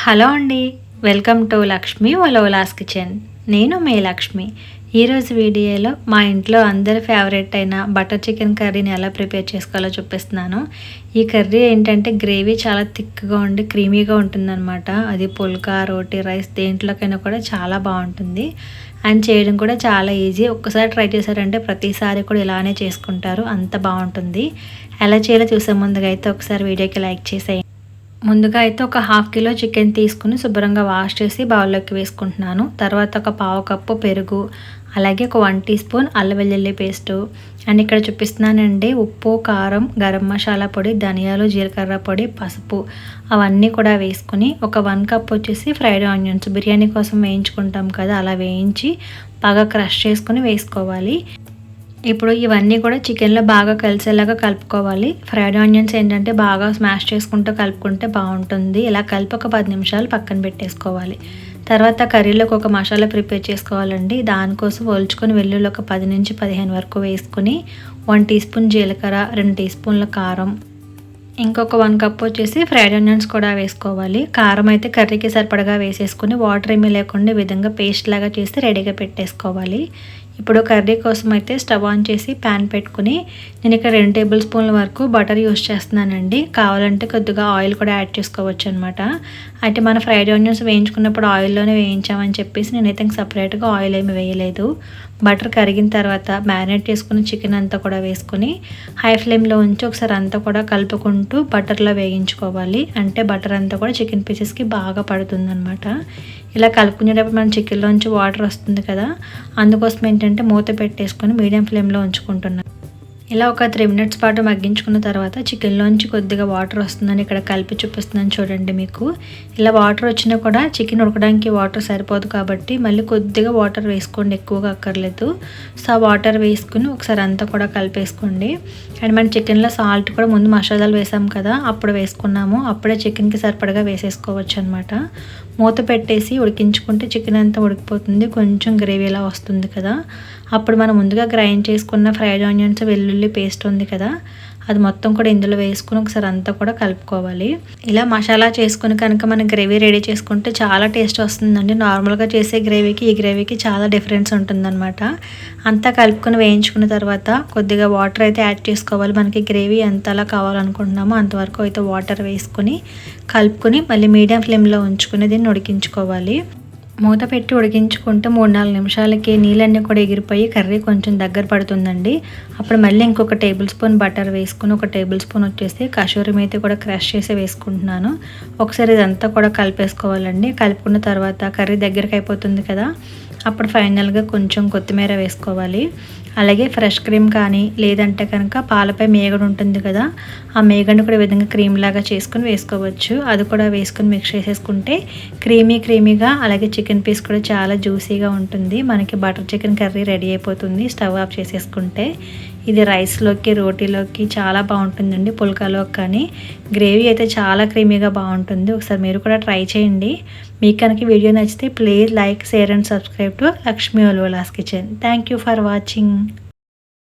Hello అండి, welcome to Lakshmi ఒలోలాస్ kitchen. నేను మీ లక్ష్మి. ఈరోజు వీడియోలో మా ఇంట్లో అందరి ఫేవరెట్ అయిన బటర్ చికెన్ కర్రీని ఎలా ప్రిపేర్ చేసుకోవాలో చూపిస్తున్నాను. ఈ కర్రీ ఏంటంటే గ్రేవీ చాలా థిక్గా ఉండి క్రీమీగా ఉంటుందన్నమాట. అది పుల్కా, రోటీ, రైస్ దేంట్లోకైనా కూడా చాలా బాగుంటుంది. అండ్ చేయడం కూడా చాలా ఈజీ. ఒక్కసారి ట్రై చేశారంటే ప్రతిసారి కూడా ఇలానే చేసుకుంటారు, అంత బాగుంటుంది. ఎలా చేయాలో చూసే ముందుగా అయితే ఒకసారి వీడియోకి లైక్ చేసేయండి. ముందుగా అయితే ఒక హాఫ్ కిలో చికెన్ తీసుకుని శుభ్రంగా వాష్ చేసి బౌల్లోకి వేసుకుంటున్నాను. తర్వాత ఒక పావు కప్పు పెరుగు, అలాగే ఒక 1 టీ స్పూన్ అల్లం వెల్లుల్లి పేస్టు, అండ్ ఇక్కడ చూపిస్తున్నానండి ఉప్పు, కారం, గరం మసాలా పొడి, ధనియాలు, జీలకర్ర పొడి, పసుపు అవన్నీ కూడా వేసుకుని ఒక 1 కప్ వచ్చేసి ఫ్రైడ్ ఆనియన్స్ బిర్యానీ కోసం వేయించుకుంటాం కదా, అలా వేయించి బాగా క్రష్ చేసుకుని వేసుకోవాలి. ఇప్పుడు ఇవన్నీ కూడా చికెన్లో బాగా కలిసేలాగా కలుపుకోవాలి. ఫ్రైడ్ ఆనియన్స్ ఏంటంటే బాగా స్మాష్ చేసుకుంటూ కలుపుకుంటే బాగుంటుంది. ఇలా కలిపి ఒక 10 నిమిషాలు పక్కన పెట్టేసుకోవాలి. తర్వాత కర్రీలోకి ఒక మసాలా ప్రిపేర్ చేసుకోవాలండి. దానికోసం ఒలుచుకొని వెల్లుల్లి ఒక 10 నుంచి 15 వరకు వేసుకుని 1 టీ స్పూన్ జీలకర్ర, 2 టీ స్పూన్ల కారం, ఇంకొక 1 కప్ వచ్చేసి ఫ్రైడ్ ఆనియన్స్ కూడా వేసుకోవాలి. కారం అయితే కర్రీకి సరిపడగా వేసేసుకుని వాటర్ ఏమీ లేకుండా ఈ విధంగా పేస్ట్ లాగా చేసి రెడీగా పెట్టేసుకోవాలి. ఇప్పుడు కర్రీ కోసం అయితే స్టవ్ ఆన్ చేసి ప్యాన్ పెట్టుకుని నేను ఇక్కడ 2 టేబుల్ స్పూన్ల వరకు బటర్ యూస్ చేస్తున్నానండి. కావాలంటే కొద్దిగా ఆయిల్ కూడా యాడ్ చేసుకోవచ్చు అనమాట. అయితే మన ఫ్రైడ్ ఆనియన్స్ వేయించుకున్నప్పుడు ఆయిల్లోనే వేయించామని చెప్పేసి నేనైతే సపరేట్గా ఆయిల్ ఏమి వేయలేదు. బటర్ కరిగిన తర్వాత మ్యారినేట్ చేసుకున్న చికెన్ అంతా కూడా వేసుకొని హై ఫ్లేమ్లో ఉంచి ఒకసారి అంతా కూడా కలుపుకుంటూ బటర్లో వేయించుకోవాలి. అంటే బటర్ అంతా కూడా చికెన్ పీసెస్కి బాగా పడుతుంది అనమాట. ఇలా కలుపుకునేటప్పుడు మన చికెన్లోంచి వాటర్ వస్తుంది కదా, అందుకోసం ఏంటంటే మూత పెట్టేసుకొని మీడియం ఫ్లేమ్లో ఉంచుకుంటున్నాను. ఇలా ఒక 3 మినిట్స్ పాటు మగ్గించుకున్న తర్వాత చికెన్లోంచి కొద్దిగా వాటర్ వస్తుందని ఇక్కడ కలిపి చూపిస్తున్నాను చూడండి. మీకు ఇలా వాటర్ వచ్చినా కూడా చికెన్ ఉడకడానికి వాటర్ సరిపోదు కాబట్టి మళ్ళీ కొద్దిగా వాటర్ వేసుకోండి, ఎక్కువగా అక్కర్లేదు. సో ఆ వాటర్ వేసుకుని ఒకసారి అంతా కూడా కలిపేసుకోండి. అండ్ మన చికెన్లో సాల్ట్ కూడా ముందు మసాలాలు వేసాం కదా, అప్పుడు వేసుకున్నాము. అప్పుడే చికెన్కి సరిపడగా వేసేసుకోవచ్చు అనమాట. మూత పెట్టేసి ఉడికించుకుంటే చికెన్ అంతా ఉడికిపోతుంది, కొంచెం గ్రేవీలా వస్తుంది కదా. అప్పుడు మనం ముందుగా గ్రైండ్ చేసుకున్న ఫ్రైడ్ ఆనియన్స్, వెల్లుల్లి పేస్ట్ ఉంది కదా, అది మొత్తం కూడా ఇందులో వేసుకుని ఒకసారి అంతా కూడా కలుపుకోవాలి. ఇలా మసాలా చేసుకుని కనుక మనం గ్రేవీ రెడీ చేసుకుంటే చాలా టేస్ట్ వస్తుందండి. నార్మల్గా చేసే గ్రేవీకి ఈ గ్రేవీకి చాలా డిఫరెన్స్ ఉంటుందన్నమాట. అంతా కలుపుకొని వేయించుకున్న తర్వాత కొద్దిగా వాటర్ అయితే యాడ్ చేసుకోవాలి. మనకి గ్రేవీ ఎంతలా కావాలనుకుంటున్నామో అంతవరకు అయితే వాటర్ వేసుకుని కలుపుకొని మళ్ళీ మీడియం ఫ్లేమ్లో ఉంచుకుని దీన్ని ఉడికించుకోవాలి. మూత పెట్టి ఉడికించుకుంటే 3-4 నిమిషాలకి నీళ్ళన్నీ కూడా ఎగిరిపోయి కర్రీ కొంచెం దగ్గర పడుతుందండి. అప్పుడు మళ్ళీ ఇంకొక టేబుల్ స్పూన్ బటర్ వేసుకుని ఒక టేబుల్ స్పూన్ వచ్చేసి కసూరి మేతి కూడా క్రష్ చేసి వేసుకుంటున్నాను. ఒకసారి ఇదంతా కూడా కలిపేసుకోవాలండి. కలుపుకున్న తర్వాత కర్రీ దగ్గరికి అయిపోతుంది కదా, అప్పుడు ఫైనల్గా కొంచెం కొత్తిమీర వేసుకోవాలి. అలాగే ఫ్రెష్ క్రీమ్ కానీ లేదంటే కనుక పాలపై మేగడ ఉంటుంది కదా, ఆ మేగడని కూడా ఈ విధంగా క్రీమ్ లాగా చేసుకుని వేసుకోవచ్చు. అది కూడా వేసుకుని మిక్స్ చేసేసుకుంటే క్రీమీగా, అలాగే చికెన్ పీస్ కూడా చాలా జ్యూసీగా ఉంటుంది. మనకి బటర్ చికెన్ కర్రీ రెడీ అయిపోతుంది స్టవ్ ఆఫ్ చేసేసుకుంటే. ఇది రైస్లోకి, రోటీలోకి చాలా బాగుంటుందండి, పుల్కాలోకి కానీ. గ్రేవీ అయితే చాలా క్రీమీగా బాగుంటుంది. ఒకసారి మీరు కూడా ట్రై చేయండి. మీకు కనుక వీడియో నచ్చితే please like, share and subscribe to Lakshmi ఒలోలాస్ kitchen. Thank you for watching.